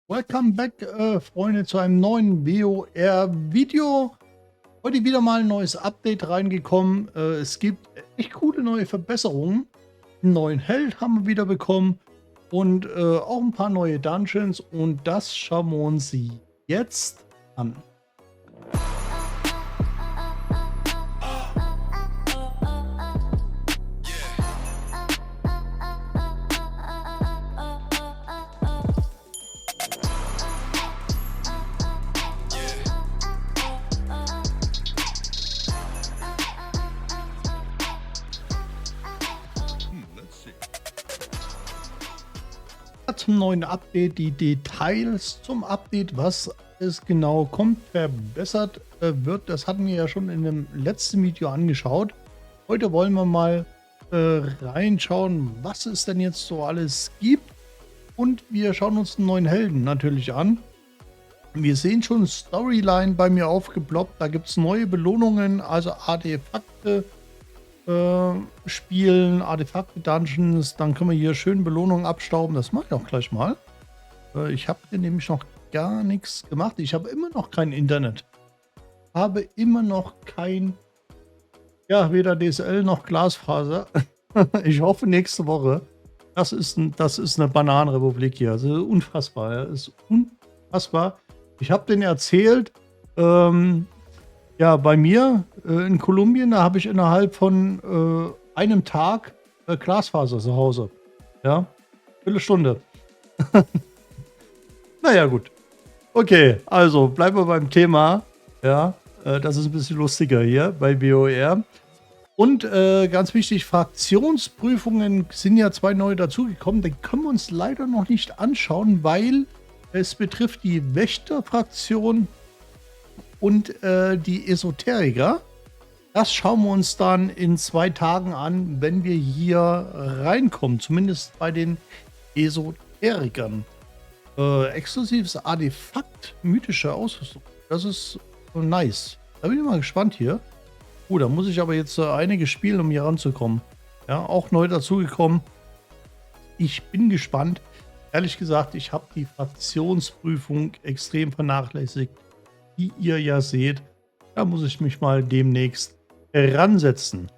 Welcome back, Freunde, zu einem neuen WoR-Video. Heute wieder mal ein neues Update reingekommen. Es gibt echt coole neue Verbesserungen. Einen neuen Held haben wir wieder bekommen und auch ein paar neue Dungeons. Und das schauen wir uns jetzt an. Zum neuen Update, die Details zum Update, was es genau kommt, verbessert wird, das hatten wir ja schon in dem letzten Video angeschaut. Heute wollen wir mal reinschauen, was es denn jetzt so alles gibt, und wir schauen uns einen neuen Helden natürlich an. Wir sehen schon Storyline bei mir aufgeploppt, da gibt es neue Belohnungen, also Artefakte spielen, Artefakte-Dungeons, dann können wir hier schön Belohnungen abstauben. Das mache ich auch gleich mal. Ich habe hier nämlich noch gar nichts gemacht. Ich habe immer noch kein Internet. Habe immer noch kein, ja, weder DSL noch Glasfaser. Ich hoffe nächste Woche. Das ist eine Bananenrepublik hier. Also unfassbar. Ja. Ist unfassbar. Ich habe denen erzählt, ja, bei mir in Kolumbien, da habe ich innerhalb von einem Tag Glasfaser zu Hause. Ja, Viertelstunde. Naja, gut. Okay, also bleiben wir beim Thema. Ja, das ist ein bisschen lustiger hier bei WoR. Und ganz wichtig, Fraktionsprüfungen sind ja 2 neue dazugekommen. Die können wir uns leider noch nicht anschauen, weil es betrifft die Wächterfraktion und die Esoteriker. Das schauen wir uns dann in 2 Tagen an, wenn wir hier reinkommen. Zumindest bei den Esoterikern. Exklusives Artefakt, mythische Ausrüstung. Das ist nice. Da bin ich mal gespannt hier. Da muss ich aber jetzt einige spielen, um hier ranzukommen. Ja, auch neu dazugekommen. Ich bin gespannt. Ehrlich gesagt, ich habe die Fraktionsprüfung extrem vernachlässigt. Wie ihr ja seht, da muss ich mich mal demnächst ransetzen.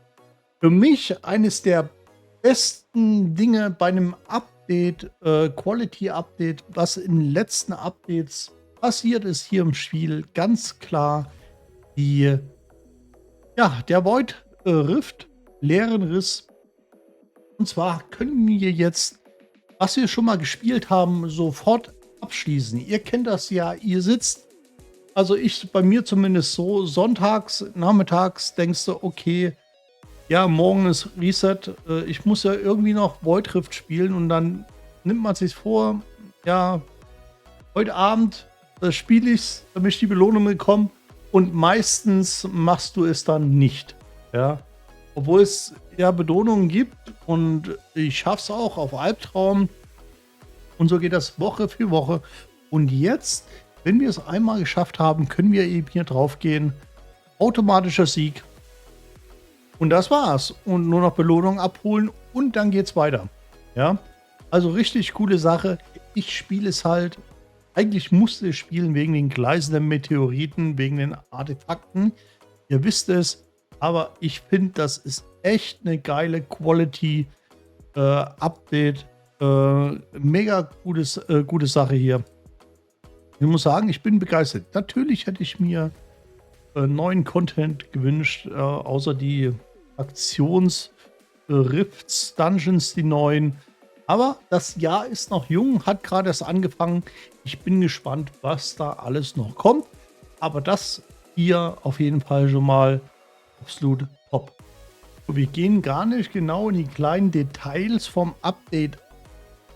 Für mich eines der besten Dinge bei einem Update, Quality Update, was in den letzten Updates passiert ist hier im Spiel, ganz klar der Void Rift, leeren Riss. Und zwar können wir jetzt, was wir schon mal gespielt haben, sofort abschließen. Ihr kennt das ja, ihr sitzt, also bei mir zumindest so, sonntags, nachmittags denkst du, okay, ja, morgen ist Reset, ich muss ja irgendwie noch Void Rift spielen, und dann nimmt man sich vor, ja, heute Abend spiele ich es, damit ich die Belohnung bekomme, und meistens machst du es dann nicht, ja, obwohl es ja Belohnungen gibt, und ich schaffe es auch auf Albtraum, und so geht das Woche für Woche. Und jetzt, wenn wir es einmal geschafft haben, können wir eben hier drauf gehen. Automatischer Sieg. Und das war's. Und nur noch Belohnung abholen, und dann geht's weiter. Ja, also richtig coole Sache. Ich spiele es halt. Eigentlich musste ich spielen wegen den gleißenden Meteoriten, wegen den Artefakten. Ihr wisst es. Aber ich finde, das ist echt eine geile Quality Update. Mega gute Sache hier. Ich muss sagen, ich bin begeistert. Natürlich hätte ich mir neuen Content gewünscht, außer die Aktions-Rifts, Dungeons, die neuen. Aber das Jahr ist noch jung, hat gerade erst angefangen. Ich bin gespannt, was da alles noch kommt. Aber das hier auf jeden Fall schon mal absolut top. Wir gehen gar nicht genau in die kleinen Details vom Update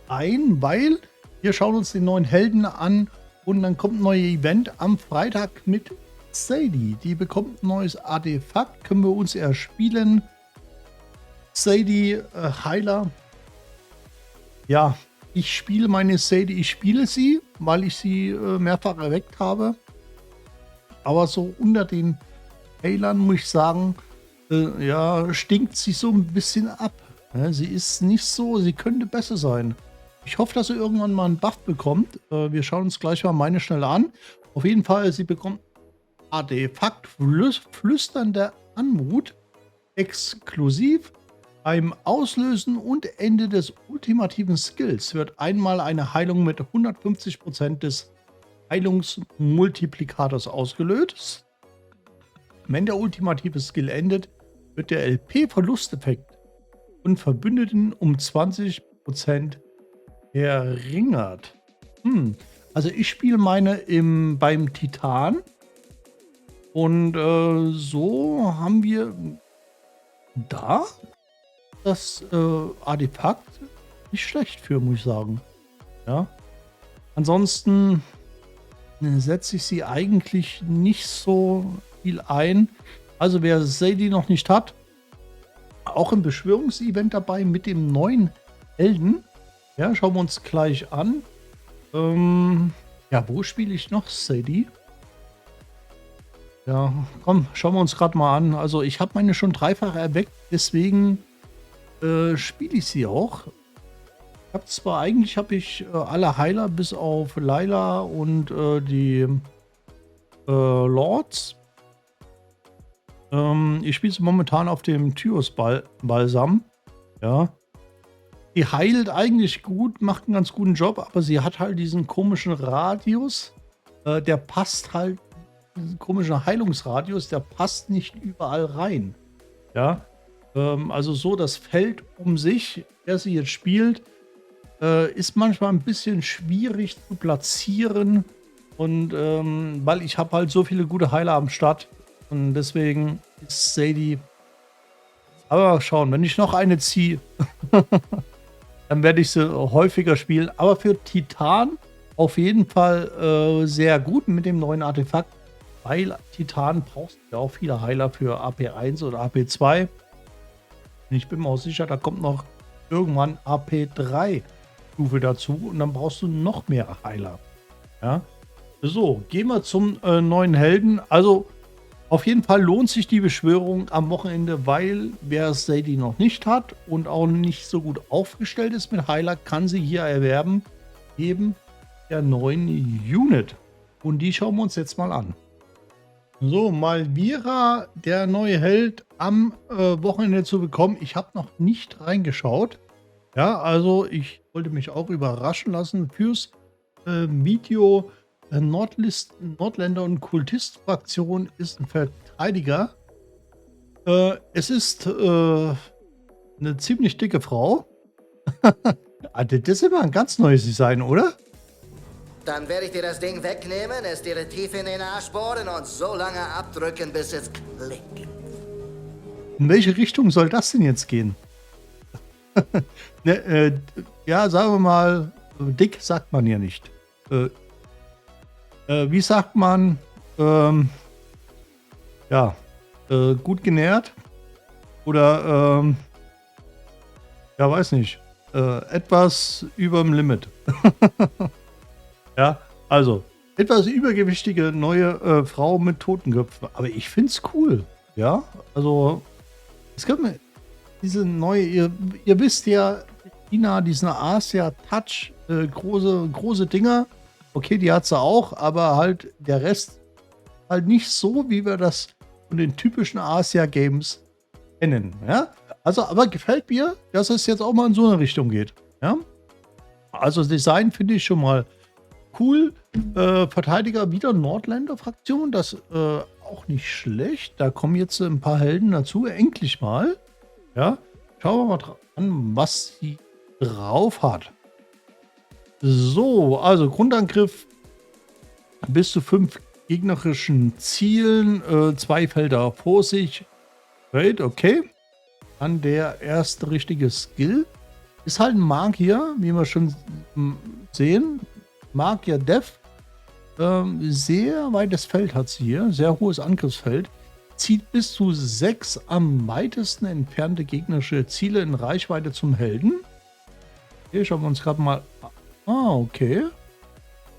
ein, weil wir schauen uns den neuen Helden an. Und dann kommt ein neues Event am Freitag mit Sadie. Die bekommt ein neues Artefakt. Können wir uns erspielen. Sadie, Heiler. Ja, ich spiele meine Sadie. Ich spiele sie, weil ich sie mehrfach erweckt habe. Aber so unter den Heilern muss ich sagen, ja, stinkt sie so ein bisschen ab. Ja, sie ist nicht so, sie könnte besser sein. Ich hoffe, dass sie irgendwann mal einen Buff bekommt. Wir schauen uns gleich mal meine schnell an. Auf jeden Fall, sie bekommt Artefakt flüsternder Anmut exklusiv. Beim Auslösen und Ende des ultimativen Skills wird einmal eine Heilung mit 150% des Heilungsmultiplikators ausgelöst. Wenn der ultimative Skill endet, wird der LP-Verlusteffekt und Verbündeten um 20% verringert. Also ich spiele meine beim Titan und so haben wir da das Artefakt nicht schlecht für, muss ich sagen. Ja. Ansonsten setze ich sie eigentlich nicht so viel ein. Also wer Sadie noch nicht hat, auch ein Beschwörungsevent dabei mit dem neuen Helden. Ja, schauen wir uns gleich an. Ja, wo spiele ich noch Sadie? Ja, komm, schauen wir uns gerade mal an. Also ich habe meine schon dreifach erweckt, deswegen spiele ich sie auch. Ich habe zwar eigentlich alle Heiler bis auf Layla und die Lords. Ich spiele sie momentan auf dem Tyros-Balsam. Ja. Die heilt eigentlich gut, macht einen ganz guten Job, aber sie hat halt diesen komischen Radius. Der passt halt, diesen komischen Heilungsradius, der passt nicht überall rein. Ja. Also so das Feld um sich, der sie jetzt spielt, ist manchmal ein bisschen schwierig zu platzieren. Und weil ich habe halt so viele gute Heiler am Start. Und deswegen ist Sadie. Aber mal schauen, wenn ich noch eine ziehe, dann werde ich sie häufiger spielen. Aber für Titan auf jeden Fall sehr gut mit dem neuen Artefakt. Weil Titan brauchst du ja auch viele Heiler für AP1 oder AP2. Und ich bin mir auch sicher, da kommt noch irgendwann AP3 Stufe dazu. Und dann brauchst du noch mehr Heiler. Ja. So, gehen wir zum neuen Helden. Also auf jeden Fall lohnt sich die Beschwörung am Wochenende, weil wer Sadie noch nicht hat und auch nicht so gut aufgestellt ist mit Heiler, kann sie hier erwerben, eben der neuen Unit. Und die schauen wir uns jetzt mal an. So, Malvira, der neue Held, am Wochenende zu bekommen. Ich habe noch nicht reingeschaut. Ja, also ich wollte mich auch überraschen lassen fürs Video. Nordländer und Kultist-Fraktion ist ein Verteidiger. Es ist eine ziemlich dicke Frau. Das ist immer ein ganz neues Design, oder? Dann werde ich dir das Ding wegnehmen, es dir tief in den Arsch bohren und so lange abdrücken, bis es klickt. In welche Richtung soll das denn jetzt gehen? Ne, ja, sagen wir mal, dick sagt man ja nicht. Wie sagt man? Ja, gut genährt? Oder, ja, weiß nicht. Etwas überm Limit. Ja, also, etwas übergewichtige neue Frau mit Totenköpfen. Aber ich finde es cool. Ja, also, es gibt mir diese neue, ihr wisst ja, China, diesen Asia-Touch, große Dinger. Okay, die hat sie auch, aber halt der Rest halt nicht so, wie wir das von den typischen Asia-Games kennen. Ja? Also, aber gefällt mir, dass es jetzt auch mal in so eine Richtung geht. Ja? Also, das Design finde ich schon mal cool. Verteidiger wieder Nordländer-Fraktion, das auch nicht schlecht. Da kommen jetzt ein paar Helden dazu, endlich mal. Ja, schauen wir mal an, was sie drauf hat. So, also Grundangriff bis zu 5 gegnerischen Zielen, 2 Felder vor sich. Great, okay. Dann der erste richtige Skill. Ist halt ein Magier, wie wir schon sehen. Magier Dev. Sehr weites Feld hat sie hier. Sehr hohes Angriffsfeld. Zieht bis zu 6 am weitesten entfernte gegnerische Ziele in Reichweite zum Helden. Hier schauen wir uns gerade mal. Ah, okay.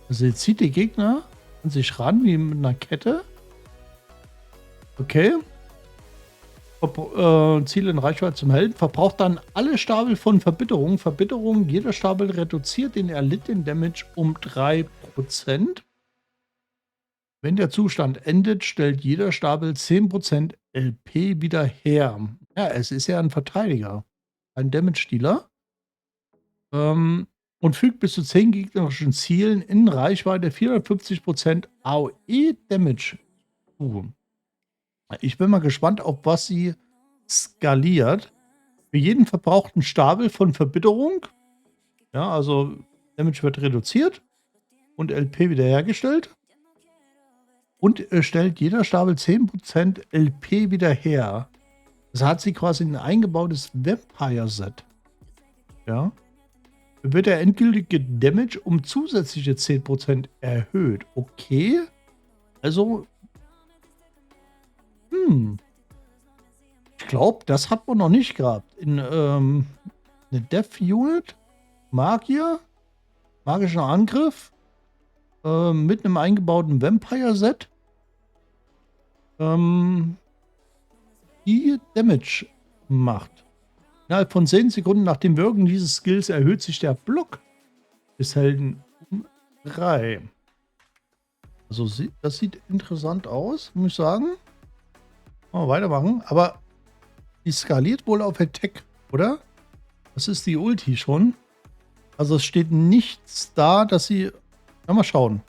Also sie zieht die Gegner an sich ran, wie mit einer Kette. Okay. Ziel in Reichweite zum Helden. Verbraucht dann alle Stapel von Verbitterung. Verbitterung, jeder Stapel reduziert den erlittenen Damage um 3%. Wenn der Zustand endet, stellt jeder Stapel 10% LP wieder her. Ja, es ist ja ein Verteidiger. Ein Damage-Dealer. Und fügt bis zu 10 gegnerischen Zielen in Reichweite 450% AOE-Damage zu. Ich bin mal gespannt, auf was sie skaliert. Für jeden verbrauchten Stapel von Verbitterung, ja, also Damage wird reduziert und LP wiederhergestellt. Und stellt jeder Stapel 10% LP wieder her. Das hat sie quasi ein eingebautes Vampire-Set. Ja. Wird der endgültige Damage um zusätzliche 10% erhöht. Okay. Also. Ich glaube, das hat man noch nicht gehabt. In eine Death Unit, Magier, magischer Angriff, mit einem eingebauten Vampire-Set, die Damage macht. Innerhalb von 10 Sekunden nach dem Wirken dieses Skills erhöht sich der Block des Helden um 3. Also das sieht interessant aus, muss ich sagen. Mal weitermachen. Aber die skaliert wohl auf Attack, oder? Das ist die Ulti schon. Also es steht nichts da, dass sie... Na, mal schauen.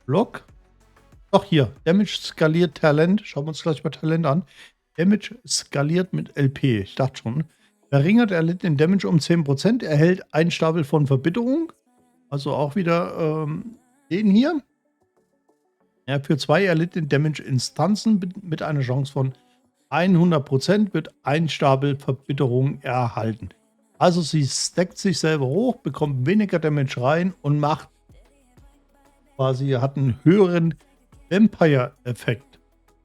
Block. Doch, hier. Damage skaliert Talent. Schauen wir uns gleich mal Talent an. Damage skaliert mit LP. Ich dachte schon. Verringert erlittenen Damage um 10%. Erhält einen Stapel von Verbitterung. Also auch wieder den hier. Ja, für 2 erlittenen Damage Instanzen mit einer Chance von 100% wird ein Stapel Verbitterung erhalten. Also sie stackt sich selber hoch, bekommt weniger Damage rein und macht quasi, hat einen höheren Vampire-Effekt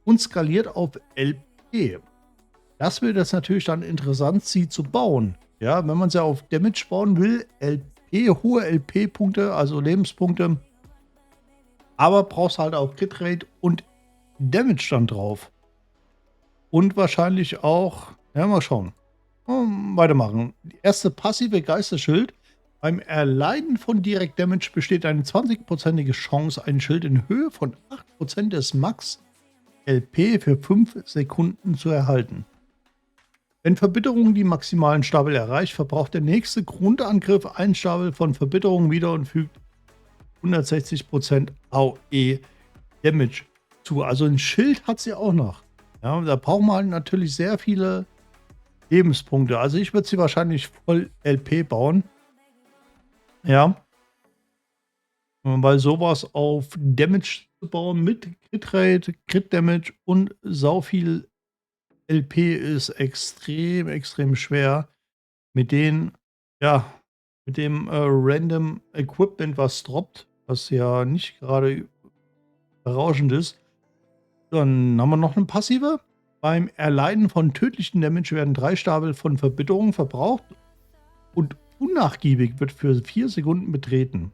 und skaliert auf LP. Das wird das natürlich dann interessant, sie zu bauen. Ja, wenn man sie auf Damage bauen will, LP, hohe LP-Punkte, also Lebenspunkte, aber brauchst halt auch Crit Rate und Damage dann drauf. Und wahrscheinlich auch, ja, mal schauen. Weitermachen. Die erste passive Geisterschild. Beim Erleiden von Direct Damage besteht eine 20%ige Chance, ein Schild in Höhe von 8% des Max LP für 5 Sekunden zu erhalten. Wenn Verbitterung die maximalen Stapel erreicht, verbraucht der nächste Grundangriff einen Stapel von Verbitterung wieder und fügt 160% AOE Damage zu. Also ein Schild hat sie auch noch. Ja, da braucht man natürlich sehr viele Lebenspunkte. Also ich würde sie wahrscheinlich voll LP bauen. Ja. Weil sowas auf Damage zu bauen mit Crit Rate, Crit Damage und sau viel LP ist extrem, extrem schwer. Mit den, ja, mit dem Random Equipment, was droppt, was ja nicht gerade berauschend ist. Dann haben wir noch eine passive. Beim Erleiden von tödlichen Damage werden 3 Stapel von Verbitterung verbraucht und unnachgiebig wird für 4 Sekunden betreten.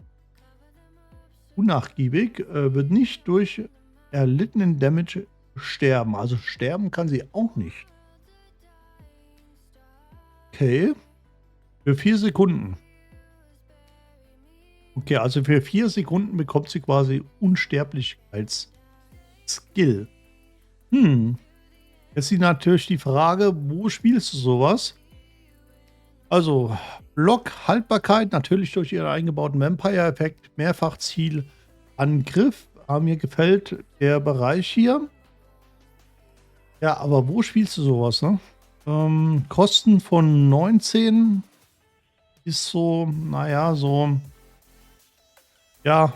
Unnachgiebig wird nicht durch erlittenen Damage sterben. Also sterben kann sie auch nicht. Okay. Für 4 Sekunden. Okay, also für 4 Sekunden bekommt sie quasi Unsterblichkeits-Skill. Jetzt ist natürlich die Frage, wo spielst du sowas? Also, Block, Haltbarkeit, natürlich durch ihren eingebauten Vampire-Effekt, Mehrfachziel, Angriff. Mir gefällt der Bereich hier. Ja, aber wo spielst du sowas, ne? Kosten von 19 ist so, naja, so, ja,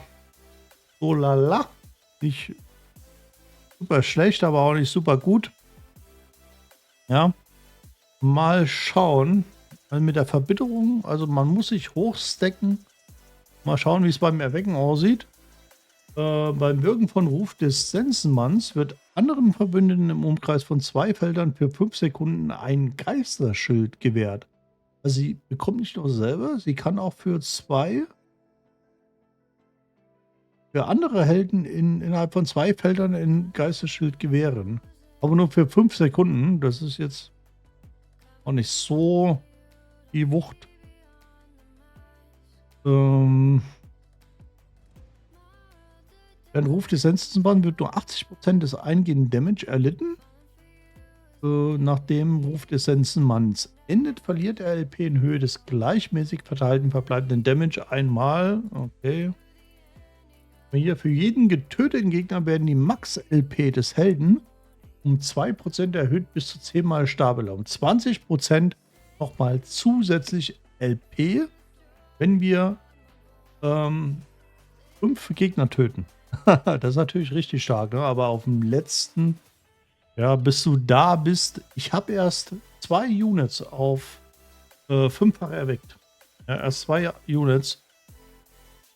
so lala. Nicht super schlecht, aber auch nicht super gut. Ja, mal schauen. Also mit der Verbitterung, also man muss sich hochstacken. Mal schauen, wie es beim Erwecken aussieht. Beim Wirken von Ruf des Sensenmanns wird anderen Verbündeten im Umkreis von 2 Feldern für 5 Sekunden ein Geisterschild gewährt. Also sie bekommt nicht nur selber, sie kann auch für 2 für andere Helden innerhalb von 2 Feldern ein Geisterschild gewähren. Aber nur für 5 Sekunden. Das ist jetzt auch nicht so die Wucht. Ein Ruf des Sensenmanns wird nur 80% des eingehenden Damage erlitten. Nach dem Ruf des Sensenmanns endet, verliert der LP in Höhe des gleichmäßig verteilten verbleibenden Damage einmal. Okay. Hier für jeden getöteten Gegner werden die Max-LP des Helden um 2% erhöht bis zu 10 mal stabiler. Um 20% nochmal zusätzlich LP, wenn wir 5 Gegner töten. Das ist natürlich richtig stark, ne? Aber auf dem letzten, ja, bis du da bist, ich habe erst 2 Units auf 5-fach erweckt. Ja, erst 2 Units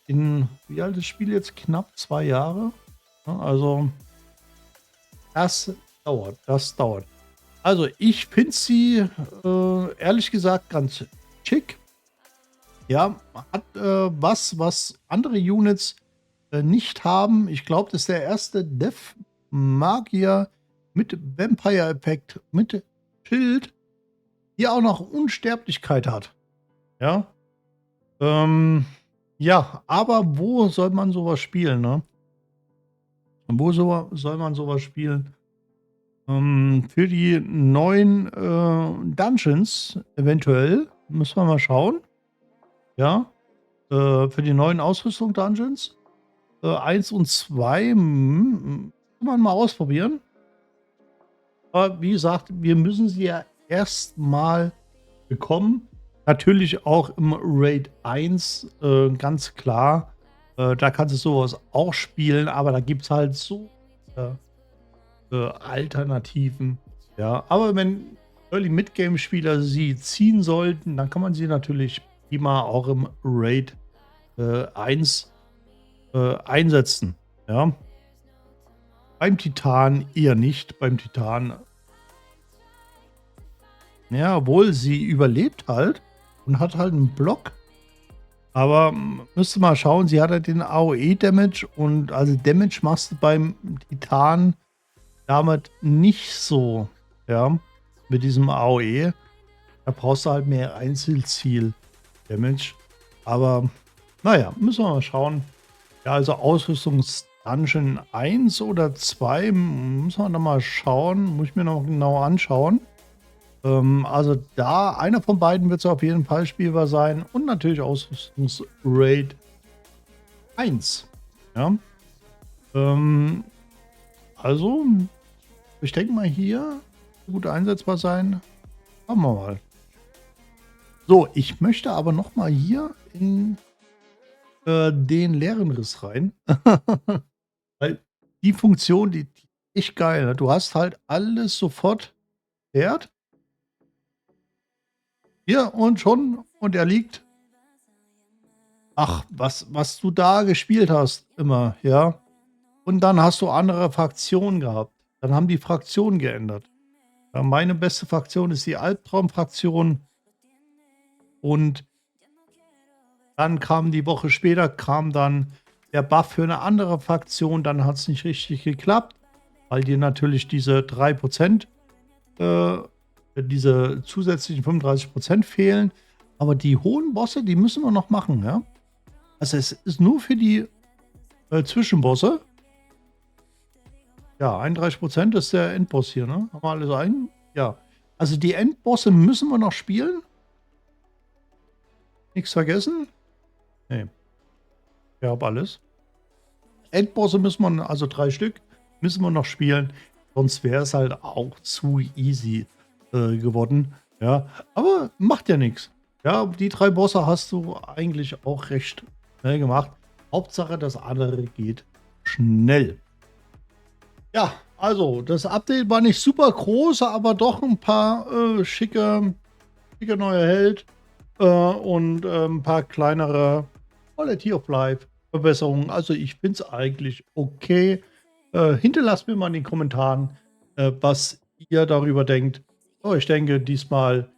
in, wie alt ist das Spiel jetzt? Knapp 2 Jahre. Ja, also, das dauert. Also, ich finde sie, ehrlich gesagt, ganz schick. Ja, hat was andere Units nicht haben. Ich glaube, das ist der erste Death-Magier mit Vampire-Effekt, mit Schild, die auch noch Unsterblichkeit hat. Ja. Ja, aber wo soll man sowas spielen, ne? Wo soll man sowas spielen? Für die neuen Dungeons eventuell. Müssen wir mal schauen. Ja. Für die neuen Ausrüstung-Dungeons. 1 und 2 kann man mal ausprobieren. Aber wie gesagt, wir müssen sie ja erstmal bekommen. Natürlich auch im Raid 1, ganz klar. Da kannst du sowas auch spielen, aber da gibt es halt so Alternativen. Ja, aber wenn Early Midgame-Spieler sie ziehen sollten, dann kann man sie natürlich prima auch im Raid 1 einsetzen. Ja. Beim Titan eher nicht. Beim Titan, ja, obwohl sie überlebt halt und hat halt einen Block. Aber müsste mal schauen, sie hat halt den AOE-Damage und also Damage machst du beim Titan damit nicht so, ja, mit diesem AOE. Da brauchst du halt mehr Einzelziel-Damage. Aber naja, müssen wir mal schauen. Ja, also Ausrüstungs-Dungeon 1 oder 2, müssen wir noch mal schauen. Muss ich mir noch genau anschauen. Also da, einer von beiden wird es auf jeden Fall spielbar sein. Und natürlich Ausrüstungs-Raid 1. Ja. Also, ich denke mal hier gut einsetzbar sein. Schauen wir mal. So, ich möchte aber noch mal hier in den leeren Riss rein. Weil die Funktion, die echt geil. Ne? Du hast halt alles sofort wert. Hier und schon. Und er liegt. Ach, was du da gespielt hast, immer, ja. Und dann hast du andere Fraktionen gehabt. Dann haben die Fraktionen geändert. Ja, meine beste Fraktion ist die Albtraum-Fraktion. Und dann kam die Woche später, kam dann der Buff für eine andere Fraktion. Dann hat es nicht richtig geklappt, weil dir natürlich diese 3%, diese zusätzlichen 35% fehlen. Aber die hohen Bosse, die müssen wir noch machen, ja. Also es ist nur für die Zwischenbosse. Ja, 31% ist der Endboss hier, ne? Haben wir alles ein? Ja. Also die Endbosse müssen wir noch spielen. Nichts vergessen? Nee. Ich habe alles. Endbosse müssen wir, also 3 Stück, müssen wir noch spielen. Sonst wäre es halt auch zu easy geworden. Ja, aber macht ja nichts. Ja, die 3 Bosse hast du eigentlich auch recht schnell gemacht. Hauptsache, das andere geht schnell. Ja, also das Update war nicht super groß, aber doch ein paar schicke neue Held und ein paar kleinere Quality of Life Verbesserungen. Also ich finde es eigentlich okay. Hinterlasst mir mal in den Kommentaren, was ihr darüber denkt. Oh, ich denke, diesmal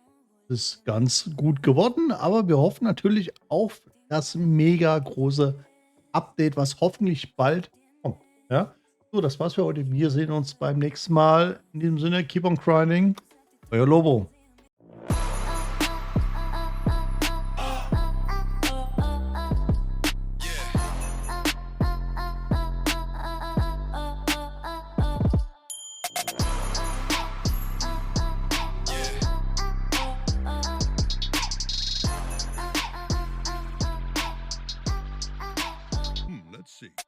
ist es ganz gut geworden, aber wir hoffen natürlich auf das mega große Update, was hoffentlich bald kommt. Ja? So, das war's für heute. Wir sehen uns beim nächsten Mal. In diesem Sinne, keep on grinding. Euer Lobo. Let's see.